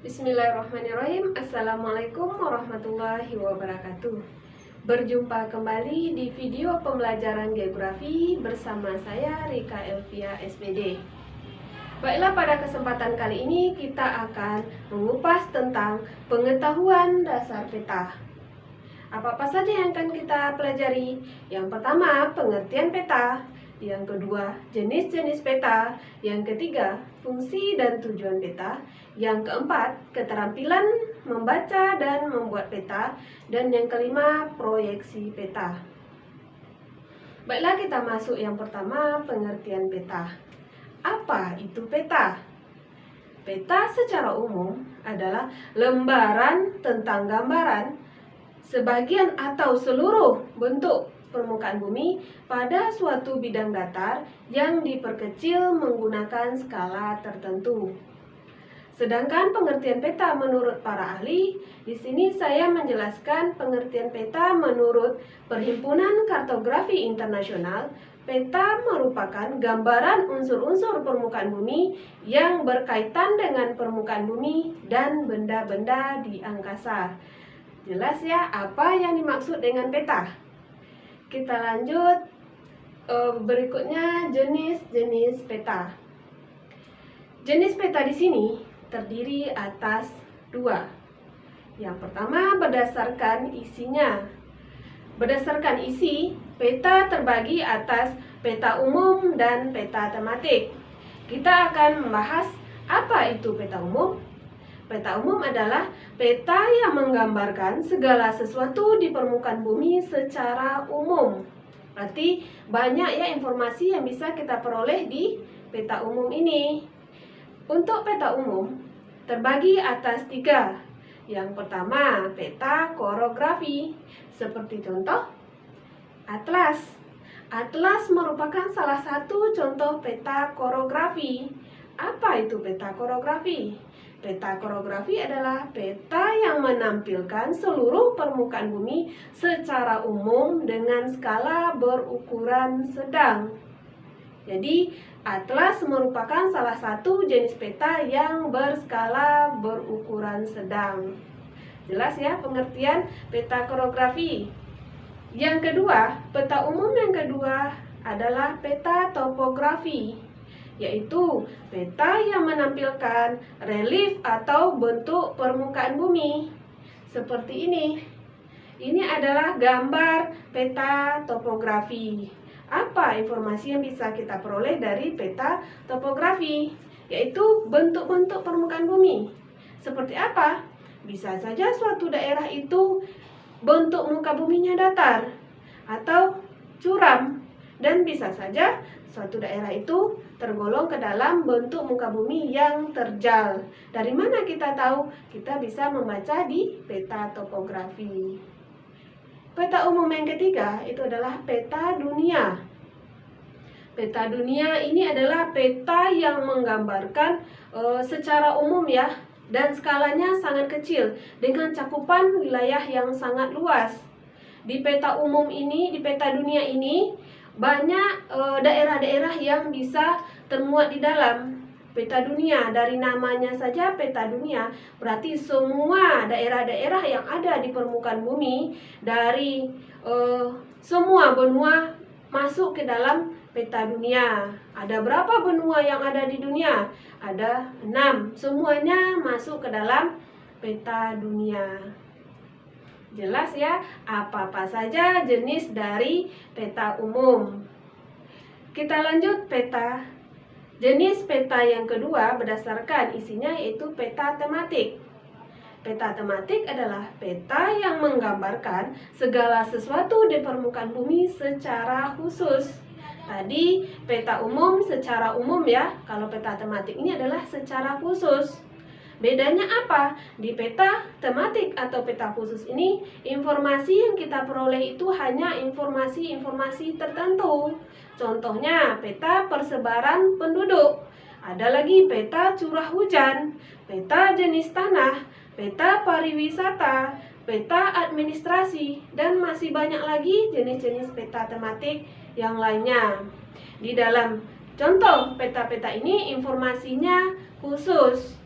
Bismillahirrahmanirrahim. Assalamualaikum warahmatullahi wabarakatuh. Berjumpa kembali di video pembelajaran geografi bersama saya Rika Elvia SPD. Baiklah, pada kesempatan kali ini kita akan mengupas tentang pengetahuan dasar peta. Apa-apa saja yang akan kita pelajari? Yang pertama, pengertian peta. Yang kedua, jenis-jenis peta. Yang ketiga, fungsi dan tujuan peta. Yang keempat, keterampilan membaca dan membuat peta. Dan yang kelima, proyeksi peta. Baiklah, kita masuk yang pertama, pengertian peta. Apa itu peta? Peta secara umum adalah lembaran tentang gambaran sebagian atau seluruh bentuk permukaan bumi pada suatu bidang datar yang diperkecil menggunakan skala tertentu. Sedangkan pengertian peta menurut para ahli, di sini saya menjelaskan pengertian peta menurut Perhimpunan Kartografi Internasional. Peta merupakan gambaran unsur-unsur permukaan bumi yang berkaitan dengan permukaan bumi dan benda-benda di angkasa. Jelas ya apa yang dimaksud dengan peta? Kita lanjut, berikutnya jenis-jenis peta. Jenis peta di sini terdiri atas dua. Yang pertama, berdasarkan isinya. Berdasarkan isi, peta terbagi atas peta umum dan peta tematik. Kita akan membahas apa itu peta umum. Peta umum adalah peta yang menggambarkan segala sesuatu di permukaan bumi secara umum. Berarti banyak ya informasi yang bisa kita peroleh di peta umum ini. Untuk peta umum terbagi atas tiga. Yang pertama, peta korografi. Seperti contoh, atlas. Atlas merupakan salah satu contoh peta korografi. Apa itu peta korografi? Peta korografi adalah peta yang menampilkan seluruh permukaan bumi secara umum dengan skala berukuran sedang. Jadi, atlas merupakan salah satu jenis peta yang berskala berukuran sedang. Jelas ya pengertian peta korografi. Yang kedua, peta umum yang kedua adalah peta topografi, yaitu peta yang menampilkan relief atau bentuk permukaan bumi. Seperti ini. Ini adalah gambar peta topografi. Apa informasi yang bisa kita peroleh dari peta topografi? Yaitu bentuk-bentuk permukaan bumi. Seperti apa? Bisa saja suatu daerah itu bentuk muka buminya datar atau curam, dan bisa saja suatu daerah itu tergolong ke dalam bentuk muka bumi yang terjal. Dari mana kita tahu? Kita bisa membaca di peta topografi. Peta umum yang ketiga itu adalah peta dunia. Peta dunia ini adalah peta yang menggambarkan secara umum ya, dan skalanya sangat kecil dengan cakupan wilayah yang sangat luas. Di peta umum ini, di peta dunia ini banyak daerah-daerah yang bisa termuat di dalam peta dunia. Dari namanya saja peta dunia, berarti semua daerah-daerah yang ada di permukaan bumi dari semua benua masuk ke dalam peta dunia. Ada berapa benua yang ada di dunia? Ada 6. Semuanya masuk ke dalam peta dunia. Jelas ya apa-apa saja jenis dari peta umum. Kita lanjut peta. Jenis peta yang kedua berdasarkan isinya yaitu peta tematik. Peta tematik adalah peta yang menggambarkan segala sesuatu di permukaan bumi secara khusus. Tadi peta umum secara umum ya, kalau peta tematik ini adalah secara khusus. Bedanya apa? Di peta tematik atau peta khusus ini, informasi yang kita peroleh itu hanya informasi-informasi tertentu. Contohnya, peta persebaran penduduk. Ada lagi peta curah hujan, peta jenis tanah, peta pariwisata, peta administrasi, dan masih banyak lagi jenis-jenis peta tematik yang lainnya. Di dalam contoh peta-peta ini informasinya khusus.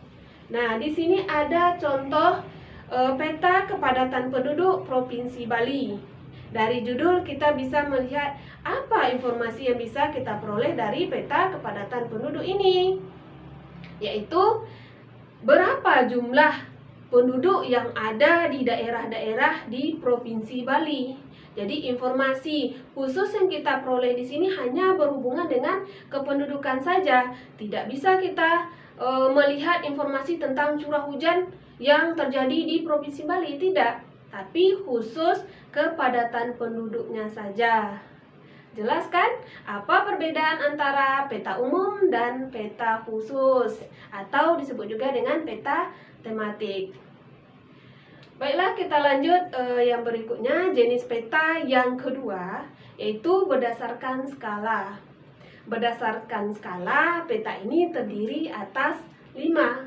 Nah, di sini ada contoh peta kepadatan penduduk Provinsi Bali. Dari judul kita bisa melihat apa informasi yang bisa kita peroleh dari peta kepadatan penduduk ini, yaitu berapa jumlah penduduk yang ada di daerah-daerah di Provinsi Bali. Jadi informasi khusus yang kita peroleh di sini hanya berhubungan dengan kependudukan saja. Tidak bisa kita melihat informasi tentang curah hujan yang terjadi di Provinsi Bali, tidak. Tapi khusus kepadatan penduduknya saja. Jelas kan apa perbedaan antara peta umum dan peta khusus, atau disebut juga dengan peta tematik. Baiklah, kita lanjut yang berikutnya, jenis peta yang kedua, yaitu berdasarkan skala. Berdasarkan skala, peta ini terdiri atas 5.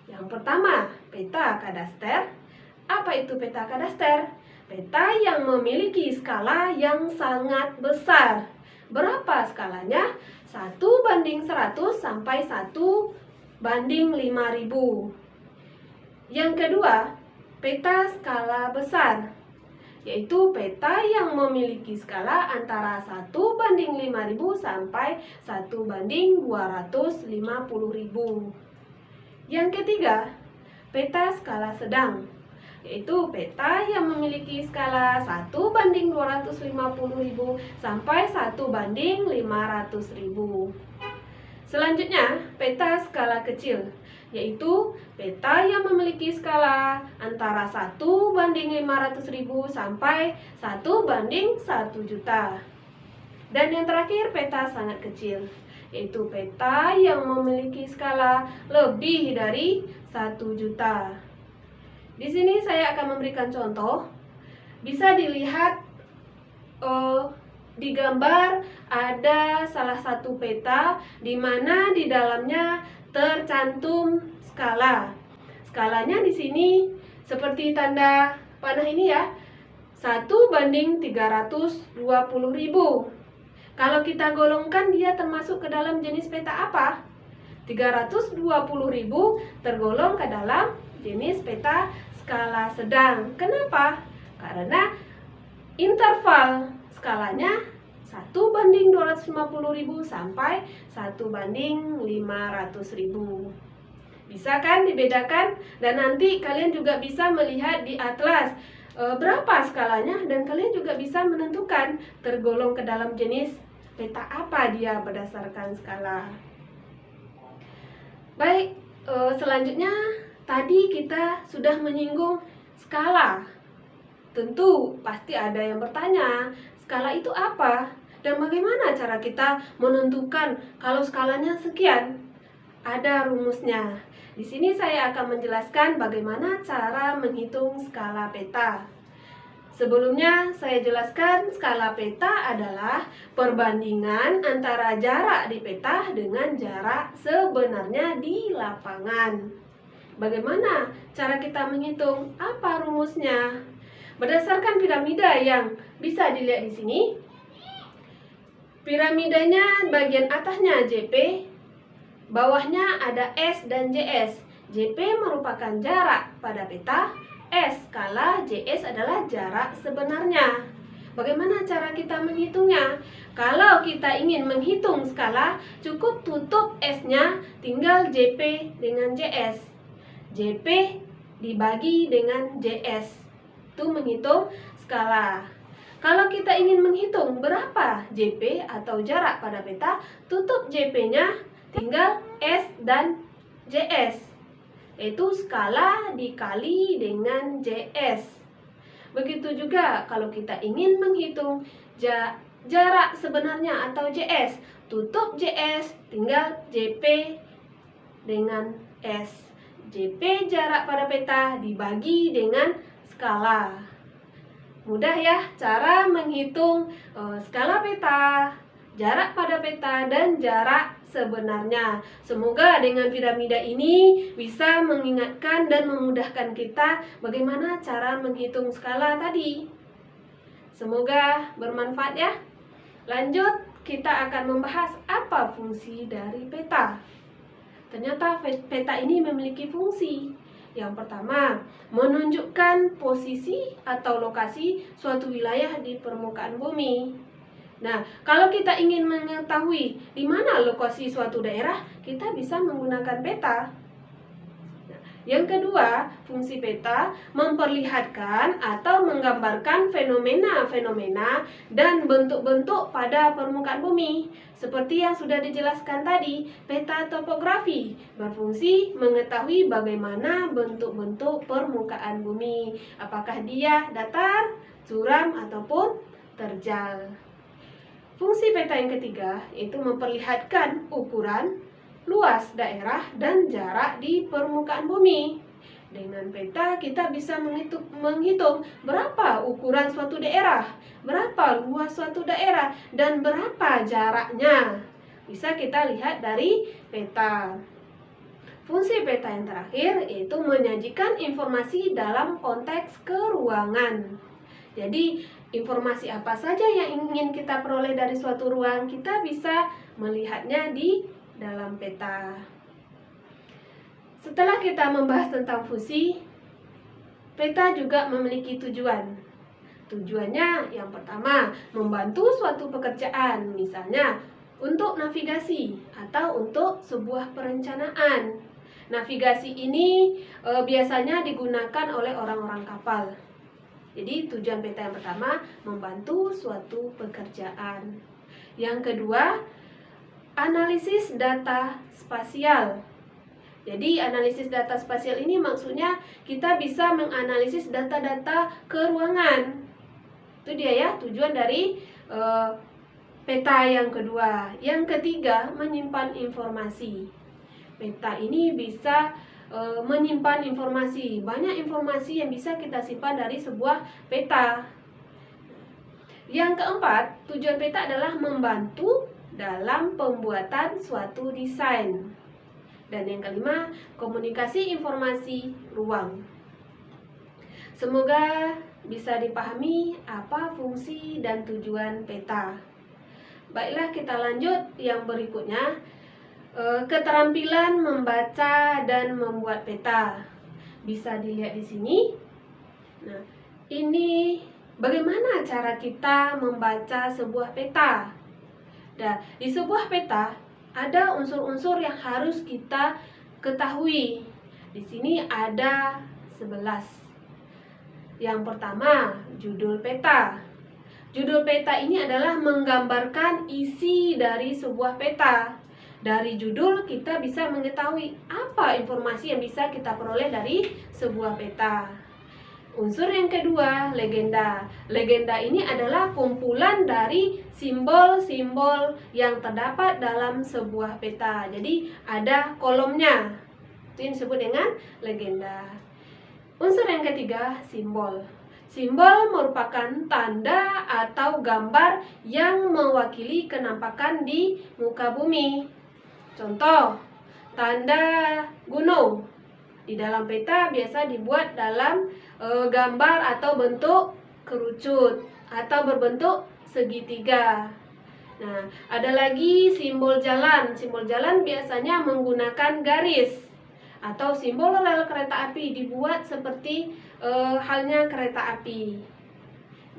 Yang pertama, peta kadaster. Apa itu peta kadaster? Peta yang memiliki skala yang sangat besar. Berapa skalanya? 1:100 sampai 1:5000. Yang kedua, peta skala besar, yaitu peta yang memiliki skala antara 1:5000 sampai 1:250.000. Yang ketiga, peta skala sedang, yaitu peta yang memiliki skala 1:250.000 sampai 1:500.000. Selanjutnya, peta skala kecil, yaitu peta yang memiliki skala antara 1:500.000 sampai 1:1 juta. Dan yang terakhir, peta sangat kecil, yaitu peta yang memiliki skala lebih dari 1 juta. Di sini saya akan memberikan contoh. Bisa dilihat di gambar ada salah satu peta di mana di dalamnya tercantum skala. Skalanya di sini seperti tanda panah ini ya, 1:320.000. Kalau kita golongkan, dia termasuk ke dalam jenis peta apa? 320.000 tergolong ke dalam jenis peta skala sedang. Kenapa? Karena interval skalanya 1:250.000 sampai 1:500.000. Bisa kan dibedakan? Dan nanti kalian juga bisa melihat di atlas berapa skalanya, dan kalian juga bisa menentukan tergolong ke dalam jenis peta apa dia berdasarkan skala. Baik, selanjutnya tadi kita sudah menyinggung skala. Tentu pasti ada yang bertanya, skala itu apa? Dan bagaimana cara kita menentukan kalau skalanya sekian? Ada rumusnya. Di sini saya akan menjelaskan bagaimana cara menghitung skala peta. Sebelumnya saya jelaskan skala peta adalah perbandingan antara jarak di peta dengan jarak sebenarnya di lapangan. Bagaimana cara kita menghitung? Apa rumusnya? Berdasarkan piramida yang bisa dilihat di sini, piramidanya bagian atasnya JP, bawahnya ada S dan JS. JP merupakan jarak pada peta, S skala, JS adalah jarak sebenarnya. Bagaimana cara kita menghitungnya? Kalau kita ingin menghitung skala, cukup tutup S-nya, tinggal JP dengan JS. JP dibagi dengan JS, itu menghitung skala. Kalau kita ingin menghitung berapa JP atau jarak pada peta, tutup JP-nya, tinggal S dan JS, yaitu skala dikali dengan JS. Begitu juga kalau kita ingin menghitung jarak sebenarnya atau JS, tutup JS, tinggal JP dengan S. JP jarak pada peta dibagi dengan skala. Mudah ya cara menghitung skala peta, jarak pada peta, dan jarak sebenarnya. Semoga dengan piramida ini bisa mengingatkan dan memudahkan kita bagaimana cara menghitung skala tadi. Semoga bermanfaat ya. Lanjut, kita akan membahas apa fungsi dari peta. Ternyata peta ini memiliki fungsi. Yang pertama, menunjukkan posisi atau lokasi suatu wilayah di permukaan bumi. Nah, kalau kita ingin mengetahui di mana lokasi suatu daerah, kita bisa menggunakan peta. Yang kedua, fungsi peta memperlihatkan atau menggambarkan fenomena-fenomena dan bentuk-bentuk pada permukaan bumi. Seperti yang sudah dijelaskan tadi, peta topografi berfungsi mengetahui bagaimana bentuk-bentuk permukaan bumi. Apakah dia datar, curam, ataupun terjal. Fungsi peta yang ketiga yaitu memperlihatkan ukuran, luas daerah, dan jarak di permukaan bumi. Dengan peta kita bisa menghitung berapa ukuran suatu daerah, berapa luas suatu daerah, dan berapa jaraknya. Bisa kita lihat dari peta. Fungsi peta yang terakhir yaitu menyajikan informasi dalam konteks keruangan. Jadi, informasi apa saja yang ingin kita peroleh dari suatu ruang, kita bisa melihatnya di dalam peta. Setelah kita membahas tentang fungsi, peta juga memiliki tujuan. Tujuannya yang pertama, membantu suatu pekerjaan, misalnya untuk navigasi atau untuk sebuah perencanaan. Navigasi ini biasanya digunakan oleh orang-orang kapal. Jadi tujuan peta yang pertama, membantu suatu pekerjaan. Yang kedua, analisis data spasial. Jadi analisis data spasial ini maksudnya kita bisa menganalisis data-data keruangan. Itu dia ya tujuan dari peta yang kedua. Yang ketiga, menyimpan informasi. Peta ini bisa menyimpan informasi. Banyak informasi yang bisa kita simpan dari sebuah peta. Yang keempat, tujuan peta adalah membantu dalam pembuatan suatu desain. Dan yang kelima, komunikasi informasi ruang. Semoga bisa dipahami apa fungsi dan tujuan peta. Baiklah, kita lanjut yang berikutnya. Keterampilan membaca dan membuat peta. Bisa dilihat di sini. Nah, ini bagaimana cara kita membaca sebuah peta. Nah, di sebuah peta ada unsur-unsur yang harus kita ketahui. Di sini ada 11. Yang pertama, judul peta. Judul peta ini adalah menggambarkan isi dari sebuah peta. Dari judul kita bisa mengetahui apa informasi yang bisa kita peroleh dari sebuah peta. Unsur yang kedua, legenda. Legenda ini adalah kumpulan dari simbol-simbol yang terdapat dalam sebuah peta. Jadi ada kolomnya. Itu yang disebut dengan legenda. Unsur yang ketiga, simbol. Simbol merupakan tanda atau gambar yang mewakili kenampakan di muka bumi. Contoh, tanda gunung. Di dalam peta biasa dibuat dalam gambar atau bentuk kerucut atau berbentuk segitiga. Nah, ada lagi simbol jalan. Simbol jalan biasanya menggunakan garis. Atau simbol rel kereta api dibuat seperti halnya kereta api.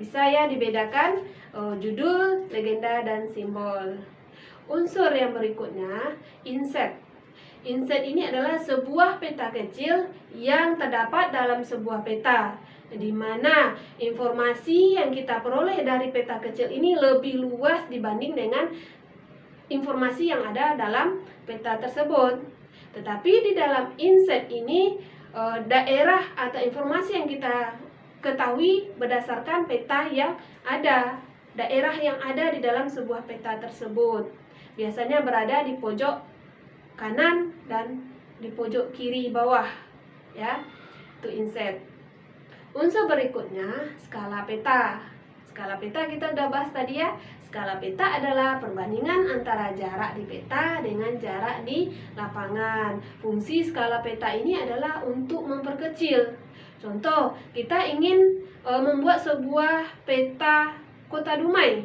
Bisa ya dibedakan judul, legenda, dan simbol. Unsur yang berikutnya, inset. Inset ini adalah sebuah peta kecil yang terdapat dalam sebuah peta, di mana informasi yang kita peroleh dari peta kecil ini lebih luas dibanding dengan informasi yang ada dalam peta tersebut. Tetapi di dalam inset ini, daerah atau informasi yang kita ketahui berdasarkan peta yang ada, daerah yang ada di dalam sebuah peta tersebut. Biasanya berada di pojok kanan dan di pojok kiri bawah, ya, itu inset. Unsur berikutnya, skala peta. Skala peta kita udah bahas tadi ya. Skala peta adalah perbandingan antara jarak di peta dengan jarak di lapangan. Fungsi skala peta ini adalah untuk memperkecil. Contoh, kita ingin membuat sebuah peta Kota Dumai.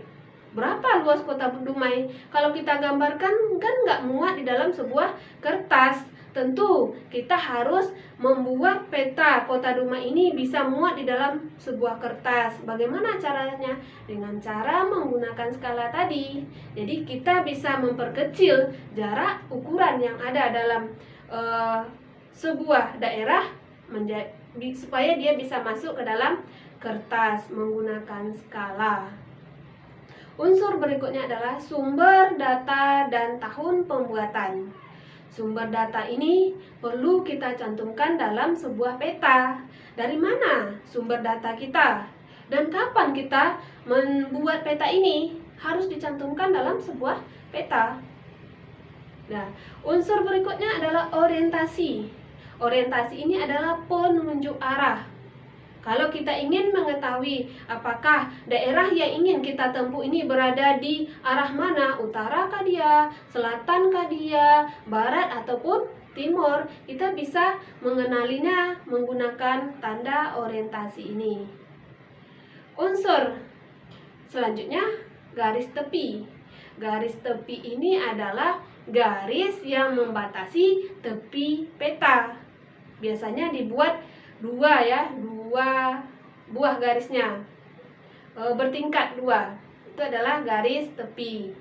berapa luas Kota Dumai. Kalau kita gambarkan kan nggak muat di dalam sebuah kertas. Tentu kita harus membuat peta Kota Dumai ini bisa muat di dalam sebuah kertas. Bagaimana caranya? Dengan cara menggunakan skala tadi. Jadi kita bisa memperkecil jarak ukuran yang ada dalam sebuah daerah supaya dia bisa masuk ke dalam kertas menggunakan skala. Unsur berikutnya adalah sumber data dan tahun pembuatan. Sumber data ini perlu kita cantumkan dalam sebuah peta. Dari mana sumber data kita? Dan kapan kita membuat peta ini? Harus dicantumkan dalam sebuah peta. Nah, unsur berikutnya adalah orientasi. Orientasi ini adalah penunjuk arah. Kalau kita ingin mengetahui apakah daerah yang ingin kita tempuh ini berada di arah mana, utarakah dia, selatankah dia, barat ataupun timur, kita bisa mengenalinya menggunakan tanda orientasi ini. Unsur selanjutnya, garis tepi. Garis tepi ini adalah garis yang membatasi tepi peta. Biasanya dibuat dua buah garisnya, bertingkat dua. Itu adalah garis tepi.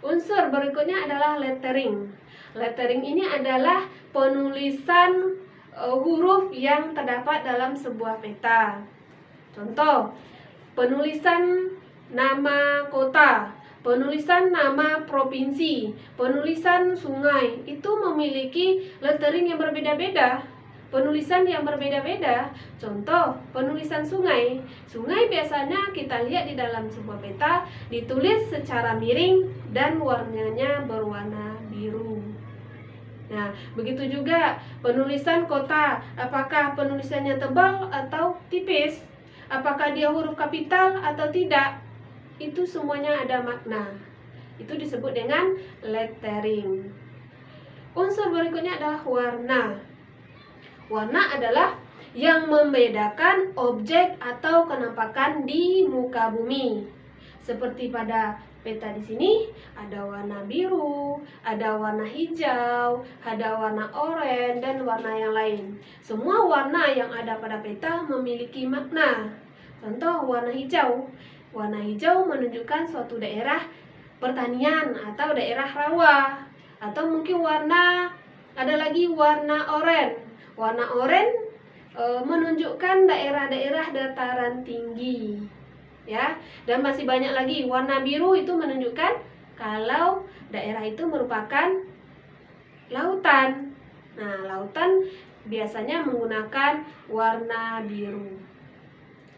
Unsur berikutnya adalah lettering. Lettering ini adalah penulisan huruf yang terdapat dalam sebuah peta. Contoh, penulisan nama kota, penulisan nama provinsi, penulisan sungai, itu memiliki lettering yang berbeda-beda. Penulisan yang berbeda-beda. Contoh, penulisan sungai. Sungai biasanya kita lihat di dalam sebuah peta ditulis secara miring dan warnanya berwarna biru. Nah, begitu juga penulisan kota. Apakah penulisannya tebal atau tipis? Apakah dia huruf kapital atau tidak? Itu semuanya ada makna. Itu disebut dengan lettering. Unsur berikutnya adalah warna. Warna adalah yang membedakan objek atau kenampakan di muka bumi. Seperti pada peta di sini ada warna biru, ada warna hijau, ada warna oranye dan warna yang lain. Semua warna yang ada pada peta memiliki makna. Contoh warna hijau. Warna hijau menunjukkan suatu daerah pertanian atau daerah rawa. Atau mungkin ada lagi warna oranye. Warna oranye menunjukkan daerah-daerah dataran tinggi, ya. Dan masih banyak lagi. Warna biru itu menunjukkan kalau daerah itu merupakan lautan. Nah, lautan biasanya menggunakan warna biru.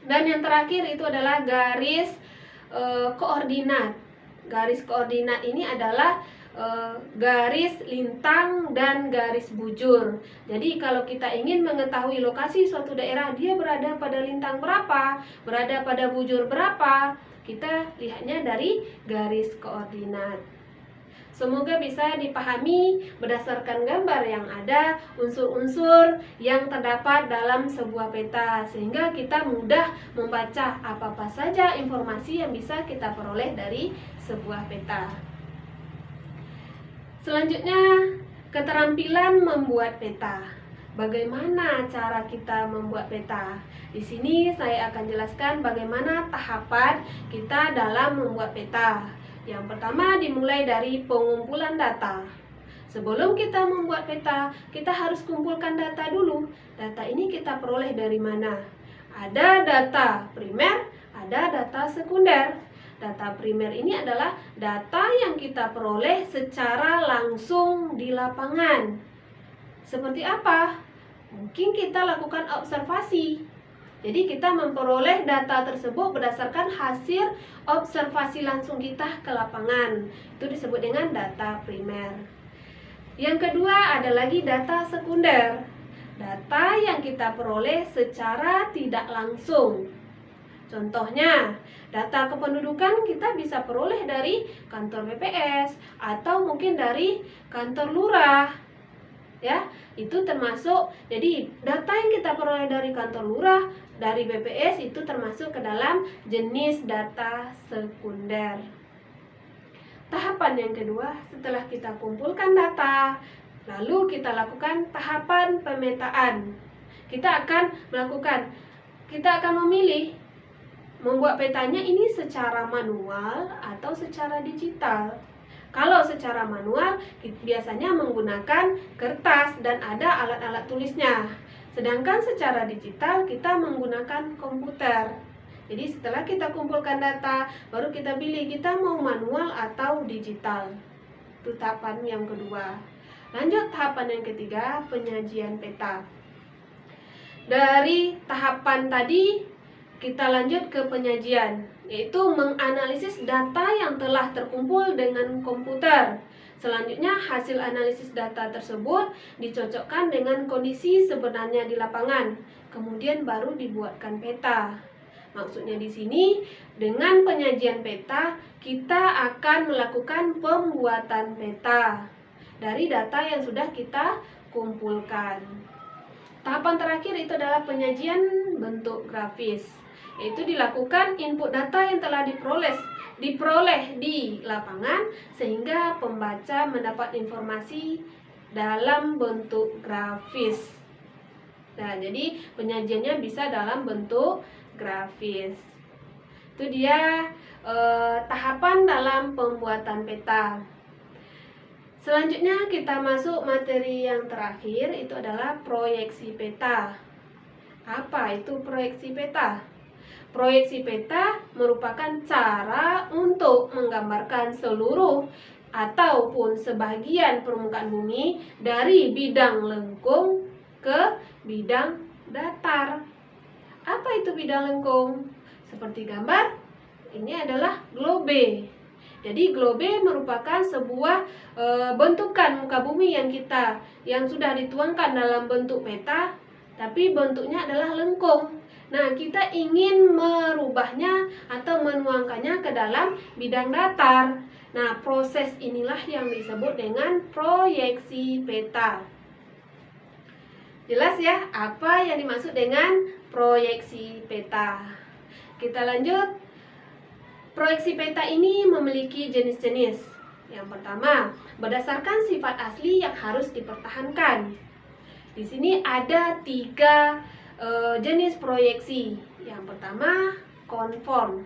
Dan yang terakhir itu adalah garis koordinat. Garis koordinat ini adalah garis lintang dan garis bujur. Jadi kalau kita ingin mengetahui lokasi suatu daerah, dia berada pada lintang berapa, berada pada bujur berapa, kita lihatnya dari garis koordinat. Semoga bisa dipahami berdasarkan gambar yang ada, unsur-unsur yang terdapat dalam sebuah peta, sehingga kita mudah membaca apa-apa saja informasi yang bisa kita peroleh dari sebuah peta. Selanjutnya, keterampilan membuat peta. Bagaimana cara kita membuat peta? Di sini saya akan jelaskan bagaimana tahapan kita dalam membuat peta. Yang pertama dimulai dari pengumpulan data. Sebelum kita membuat peta, kita harus kumpulkan data dulu. Data ini kita peroleh dari mana? Ada data primer, ada data sekunder. Data primer ini adalah data yang kita peroleh secara langsung di lapangan. Seperti apa? Mungkin kita lakukan observasi. Jadi kita memperoleh data tersebut berdasarkan hasil observasi langsung kita ke lapangan. Itu disebut dengan data primer. Yang kedua ada lagi data sekunder. Data yang kita peroleh secara tidak langsung. Contohnya, data kependudukan kita bisa peroleh dari kantor BPS atau mungkin dari kantor lurah. ya, itu termasuk. Jadi data yang kita peroleh dari kantor lurah, dari BPS itu termasuk ke dalam jenis data sekunder. Tahapan yang kedua, setelah kita kumpulkan data, lalu kita lakukan tahapan pemetaan. Kita akan memilih membuat petanya ini secara manual atau secara digital. Kalau secara manual, biasanya menggunakan kertas dan ada alat-alat tulisnya. Sedangkan secara digital, kita menggunakan komputer. Jadi setelah kita kumpulkan data, baru kita pilih kita mau manual atau digital. Itu tahapan yang kedua. Lanjut tahapan yang ketiga, penyajian peta. Dari tahapan tadi, kita lanjut ke penyajian, yaitu menganalisis data yang telah terkumpul dengan komputer. Selanjutnya, hasil analisis data tersebut dicocokkan dengan kondisi sebenarnya di lapangan. Kemudian baru dibuatkan peta. Maksudnya di sini, dengan penyajian peta, kita akan melakukan pembuatan peta dari data yang sudah kita kumpulkan. Tahapan terakhir itu adalah penyajian bentuk grafis, yaitu dilakukan input data yang telah diperoleh di lapangan sehingga pembaca mendapat informasi dalam bentuk grafis. Nah, jadi penyajiannya bisa dalam bentuk grafis. Itu dia tahapan dalam pembuatan peta. Selanjutnya kita masuk materi yang terakhir, itu adalah proyeksi peta. Apa itu proyeksi peta? Proyeksi peta merupakan cara untuk menggambarkan seluruh ataupun sebagian permukaan bumi dari bidang lengkung ke bidang datar. Apa itu bidang lengkung? Seperti gambar, ini adalah globe. Jadi globe merupakan sebuah bentukan muka bumi yang sudah dituangkan dalam bentuk peta, tapi bentuknya adalah lengkung. Nah, kita ingin merubahnya atau menuangkannya ke dalam bidang datar. Nah, proses inilah yang disebut dengan proyeksi peta. Jelas ya apa yang dimaksud dengan proyeksi peta. Kita lanjut. Proyeksi peta ini memiliki jenis-jenis. Yang pertama, berdasarkan sifat asli yang harus dipertahankan. Di sini ada 3 jenis proyeksi. Yang pertama, konform.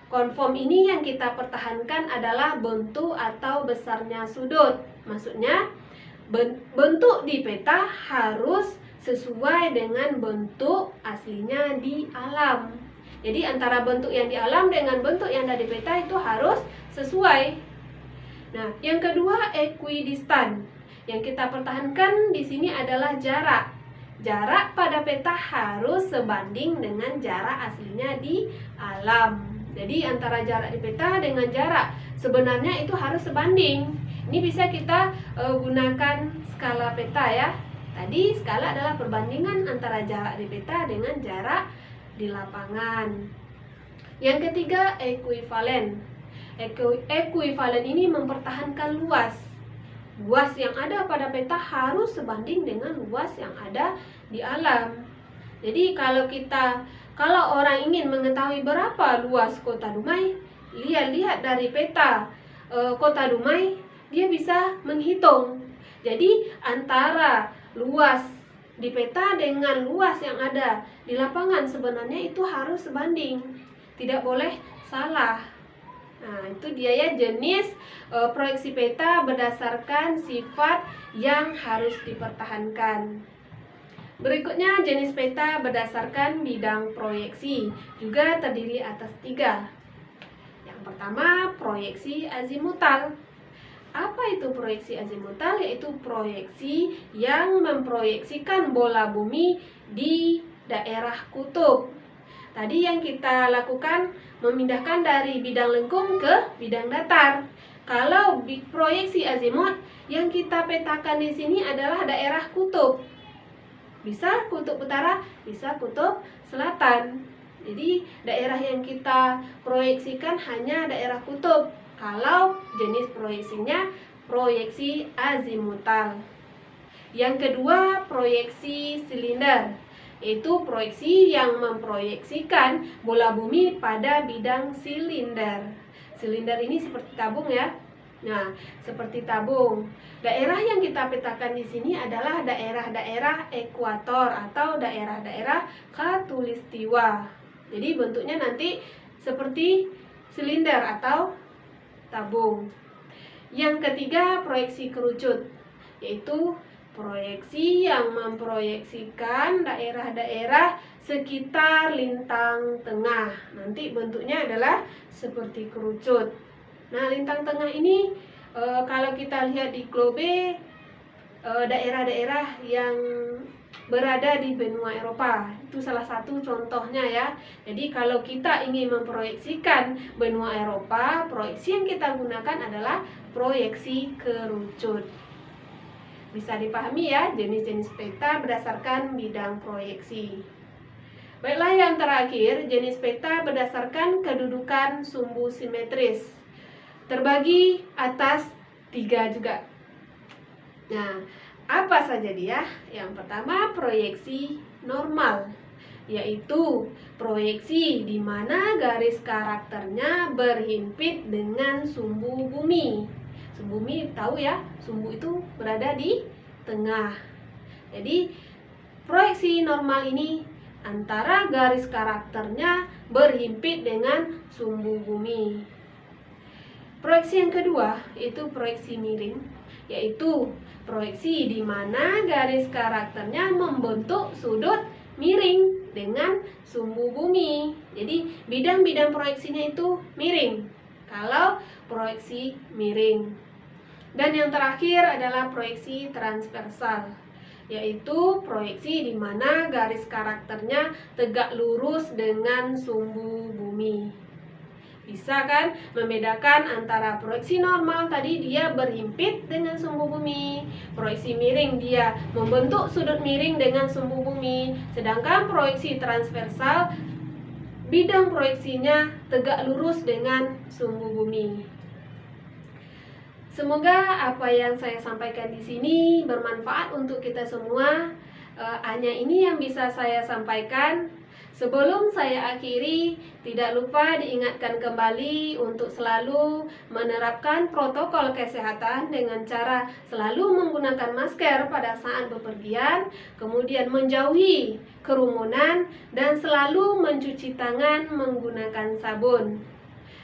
Konform ini yang kita pertahankan adalah bentuk atau besarnya sudut. Maksudnya, bentuk di peta harus sesuai dengan bentuk aslinya di alam. Jadi antara bentuk yang di alam dengan bentuk yang ada di peta itu harus sesuai. Nah, yang kedua, equidistant. Yang kita pertahankan di sini adalah jarak. Jarak pada peta harus sebanding dengan jarak aslinya di alam. Jadi antara jarak di peta dengan jarak sebenarnya itu harus sebanding. Ini bisa kita gunakan skala peta ya. Tadi skala adalah perbandingan antara jarak di peta dengan jarak di lapangan. Yang ketiga, ekuivalen. Ekuivalen ini mempertahankan luas. Luas yang ada pada peta harus sebanding dengan luas yang ada di alam. Jadi kalau orang ingin mengetahui berapa luas Kota Dumai, lihat dari peta Kota Dumai, dia bisa menghitung. Jadi antara luas di peta dengan luas yang ada di lapangan sebenarnya itu harus sebanding, tidak boleh salah. Nah, itu dia ya jenis proyeksi peta berdasarkan sifat yang harus dipertahankan. Berikutnya jenis peta berdasarkan bidang proyeksi, juga terdiri atas 3. Yang pertama, proyeksi azimutal. Apa itu proyeksi azimutal? Yaitu proyeksi yang memproyeksikan bola bumi di daerah kutub. Tadi yang kita lakukan memindahkan dari bidang lengkung ke bidang datar. Kalau proyeksi azimut, yang kita petakan di sini adalah daerah kutub. Bisa kutub utara, bisa kutub selatan. Jadi daerah yang kita proyeksikan hanya daerah kutub. Kalau jenis proyeksinya proyeksi azimutal. Yang kedua, proyeksi silinder, yaitu proyeksi yang memproyeksikan bola bumi pada bidang silinder. Silinder ini seperti tabung ya. Nah, seperti tabung. Daerah yang kita petakan di sini adalah daerah-daerah ekuator atau daerah-daerah khatulistiwa. Jadi bentuknya nanti seperti silinder atau tabung. Yang ketiga, proyeksi kerucut, yaitu proyeksi yang memproyeksikan daerah-daerah sekitar lintang tengah. Nanti bentuknya adalah seperti kerucut. Nah, lintang tengah ini kalau kita lihat di globe, daerah-daerah yang berada di benua Eropa itu salah satu contohnya ya. Jadi kalau kita ingin memproyeksikan benua Eropa, proyeksi yang kita gunakan adalah proyeksi kerucut. Bisa dipahami ya jenis-jenis peta berdasarkan bidang proyeksi. Baiklah, yang terakhir, jenis peta berdasarkan kedudukan sumbu simetris, terbagi atas 3 juga. Nah, apa saja dia? Yang pertama, proyeksi normal, yaitu proyeksi di mana garis karakternya berhimpit dengan sumbu bumi. Sumbu bumi tahu ya, sumbu itu berada di tengah. Jadi, proyeksi normal ini antara garis karakternya berhimpit dengan sumbu bumi. Proyeksi yang kedua itu proyeksi miring, yaitu proyeksi di mana garis karakternya membentuk sudut miring dengan sumbu bumi. Jadi bidang-bidang proyeksinya itu miring kalau proyeksi miring. Dan yang terakhir adalah proyeksi transversal, yaitu proyeksi di mana garis karakternya tegak lurus dengan sumbu bumi. Bisa kan membedakan antara proyeksi normal tadi dia berhimpit dengan sumbu bumi, proyeksi miring dia membentuk sudut miring dengan sumbu bumi, sedangkan proyeksi transversal bidang proyeksinya tegak lurus dengan sumbu bumi. Semoga apa yang saya sampaikan di sini bermanfaat untuk kita semua. Hanya ini yang bisa saya sampaikan. Sebelum saya akhiri, tidak lupa diingatkan kembali untuk selalu menerapkan protokol kesehatan dengan cara selalu menggunakan masker pada saat bepergian, kemudian menjauhi kerumunan, dan selalu mencuci tangan menggunakan sabun.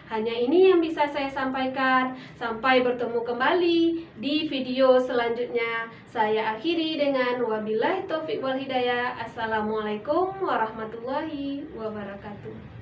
Hanya ini yang bisa saya sampaikan. Sampai bertemu kembali di video selanjutnya. Saya akhiri dengan wabillahi taufiq wal hidayah. Assalamualaikum warahmatullahi wabarakatuh.